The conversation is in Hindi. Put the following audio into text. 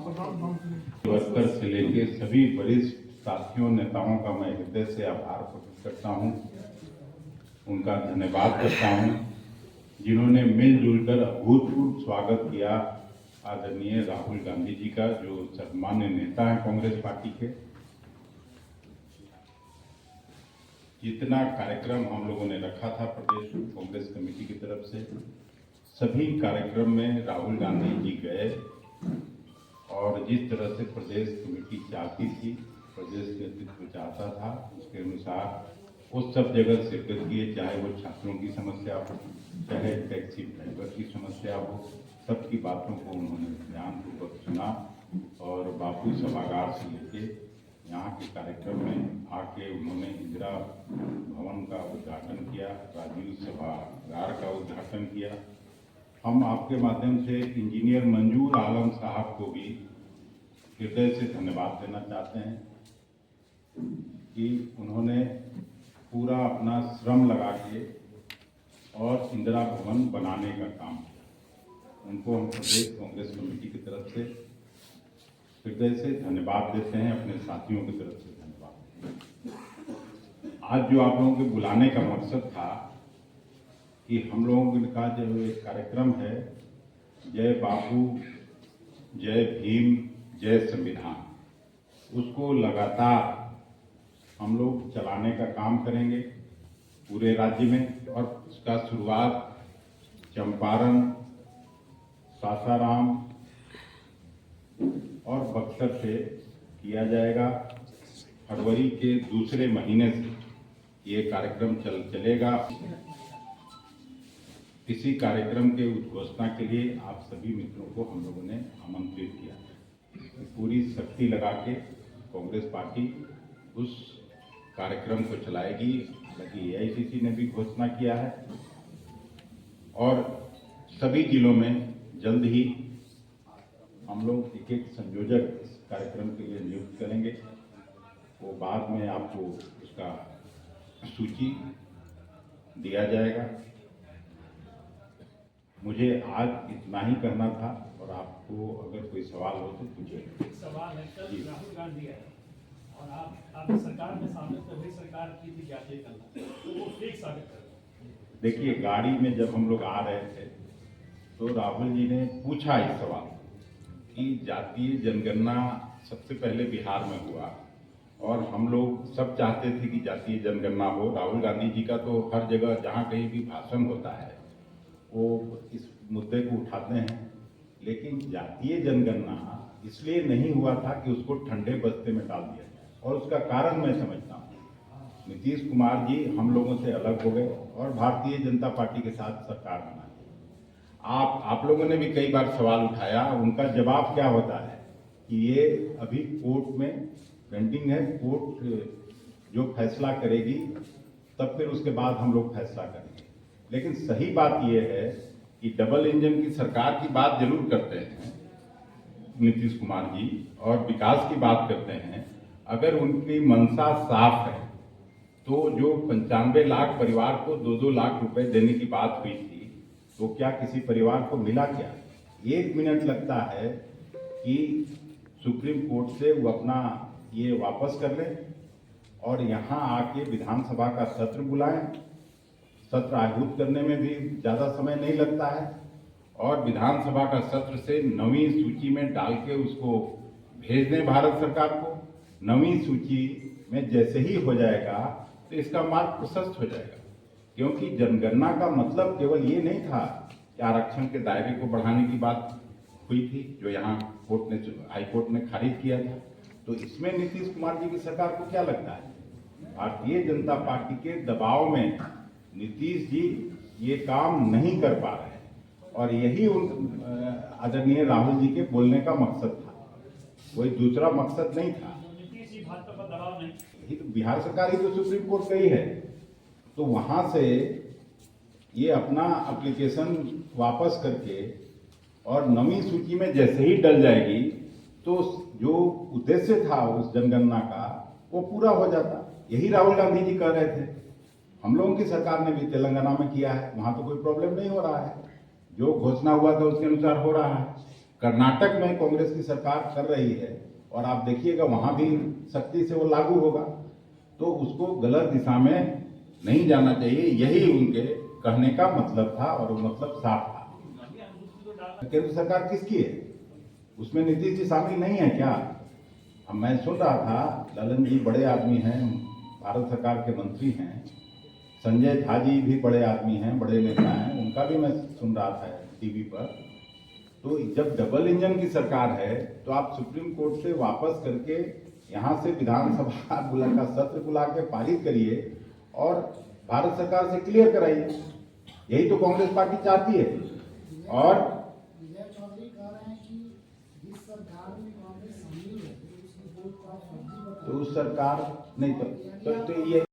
वर्कर से लेके सभी वरिष्ठ साथियों नेताओं का मैं हृदय से आभार प्रकट करता हूं, उनका धन्यवाद करता हूं, जिन्होंने मिलजुल कर अभूतपूर्व स्वागत किया आदरणीय राहुल गांधी जी का, जो सर्वमान्य नेता है कांग्रेस पार्टी के। जितना कार्यक्रम हम लोगों ने रखा था प्रदेश कांग्रेस कमेटी की तरफ से, सभी कार्यक्रम में राहुल गांधी जी गए और जिस तरह से प्रदेश कमेटी चाहती थी, प्रदेश नेतृत्व चाहता था, उसके अनुसार वो सब जगह शिरकत किए, चाहे वो छात्रों की समस्या हो, चाहे टैक्सी ड्राइवर की समस्या हो, सबकी बातों को उन्होंने ध्यानपूर्वक सुना और बापू सभागार से लेके यहाँ के कार्यक्रम में आके उन्होंने इंदिरा भवन का उद्घाटन किया, राजीव सभागार का उद्घाटन किया। हम आपके माध्यम से इंजीनियर मंजूर आलम साहब को भी हृदय से धन्यवाद देना चाहते हैं कि उन्होंने पूरा अपना श्रम लगा के और इंदिरा भवन बनाने का काम किया। उनको हम प्रदेश कांग्रेस कमेटी की तरफ से हृदय से धन्यवाद देते हैं, अपने साथियों की तरफ से धन्यवाद। आज जो आप लोगों के बुलाने का मकसद था कि हम लोगों का जो एक कार्यक्रम है, जय बापू, जय भीम, जय संविधान, उसको लगातार हम लोग चलाने का काम करेंगे पूरे राज्य में। और उसका शुरुआत चंपारण, सासाराम और बक्सर से किया जाएगा। फरवरी के दूसरे महीने से ये कार्यक्रम चलेगा। इसी कार्यक्रम के उद्घोषणा के लिए आप सभी मित्रों को हम लोगों ने आमंत्रित किया। पूरी शक्ति लगा के कांग्रेस पार्टी उस कार्यक्रम को चलाएगी। हालांकि एआईसीसी ने भी घोषणा किया है और सभी जिलों में जल्द ही हम लोग एक एक संयोजक इस कार्यक्रम के लिए नियुक्त करेंगे। वो बाद में आपको उसका सूची दिया जाएगा। मुझे आज इतना ही कहना था और आपको अगर कोई सवाल हो तो पूछिए। सवाल है, कल राहुल गांधी आए और आप सरकार में शामिल तो भी सरकार की थी जातीय गणना, तो वो फेक साबित कर रहे हैं। देखिए, गाड़ी में जब हम लोग आ रहे थे तो राहुल जी ने पूछा इस सवाल कि जातीय जनगणना सबसे पहले बिहार में हुआ और हम लोग सब चाहते थे कि जातीय जनगणना हो। राहुल गांधी जी का तो हर जगह जहाँ कहीं भी भाषण होता है वो इस मुद्दे को उठाते हैं, लेकिन जातीय जनगणना इसलिए नहीं हुआ था कि उसको ठंडे बस्ते में डाल दिया जाए। और उसका कारण मैं समझता हूँ, नीतीश कुमार जी हम लोगों से अलग हो गए और भारतीय जनता पार्टी के साथ सरकार बना। आप लोगों ने भी कई बार सवाल उठाया, उनका जवाब क्या होता है कि ये अभी कोर्ट में पेंडिंग है, कोर्ट जो फैसला करेगी तब फिर उसके बाद हम लोग फैसला करेंगे। लेकिन सही बात यह है कि डबल इंजन की सरकार की बात जरूर करते हैं नीतीश कुमार जी और विकास की बात करते हैं। अगर उनकी मंशा साफ है तो जो 95 लाख परिवार को 2-2 लाख रुपए देने की बात हुई थी, तो क्या किसी परिवार को मिला क्या? 1 मिनट लगता है कि सुप्रीम कोर्ट से वो अपना ये वापस कर लें और यहाँ आके विधानसभा का सत्र बुलाएं। सत्र आहूत करने में भी ज़्यादा समय नहीं लगता है और विधानसभा का सत्र से 9वीं सूची में डाल के उसको भेज दें भारत सरकार को। 9वीं सूची में जैसे ही हो जाएगा तो इसका मार्ग प्रशस्त हो जाएगा, क्योंकि जनगणना का मतलब केवल ये नहीं था कि आरक्षण के दायरे को बढ़ाने की बात हुई थी, जो यहाँ हाई कोर्ट ने खारिज किया था। तो इसमें नीतीश कुमार जी की सरकार को क्या लगता है? भारतीय जनता पार्टी के दबाव में नीतीश जी ये काम नहीं कर पा रहे हैं और यही उन आदरणीय राहुल जी के बोलने का मकसद था, कोई दूसरा मकसद नहीं था। नीतीश जी भाजपा पर दबाव नहीं, यही तो बिहार सरकार ही तो सुप्रीम कोर्ट गई है, तो वहां से ये अपना एप्लीकेशन वापस करके और 9वीं सूची में जैसे ही डल जाएगी तो जो उद्देश्य था उस जनगणना का वो पूरा हो जाता। यही राहुल गांधी जी कह रहे थे। हम लोगों की सरकार ने भी तेलंगाना में किया है, वहां तो कोई प्रॉब्लम नहीं हो रहा है, जो घोषणा हुआ था उसके अनुसार हो रहा है। कर्नाटक में कांग्रेस की सरकार कर रही है और आप देखिएगा वहां भी सख्ती से वो लागू होगा, तो उसको गलत दिशा में नहीं जाना चाहिए, यही उनके कहने का मतलब था और वो मतलब साफ था। केंद्र सरकार किसकी है? उसमें नीतीश जी शामिल नहीं है क्या? अब मैं सुन रहा था, ललन जी बड़े आदमी हैं, भारत सरकार के मंत्री हैं, संजय झा जी भी बड़े आदमी हैं, बड़े नेता हैं, उनका भी मैं सुन रहा था टीवी पर। तो जब डबल इंजन की सरकार है तो आप सुप्रीम कोर्ट से वापस करके यहाँ से विधानसभा का सत्र बुला के पारित करिए और भारत सरकार से क्लियर कराइए। यही तो कांग्रेस पार्टी चाहती है। और विजय चौधरी कह रहे हैं कि जिस सरकार में कांग्रेस शामिल है उसमें बहुत बड़ा फर्जी तो उस सरकार नहीं तो ये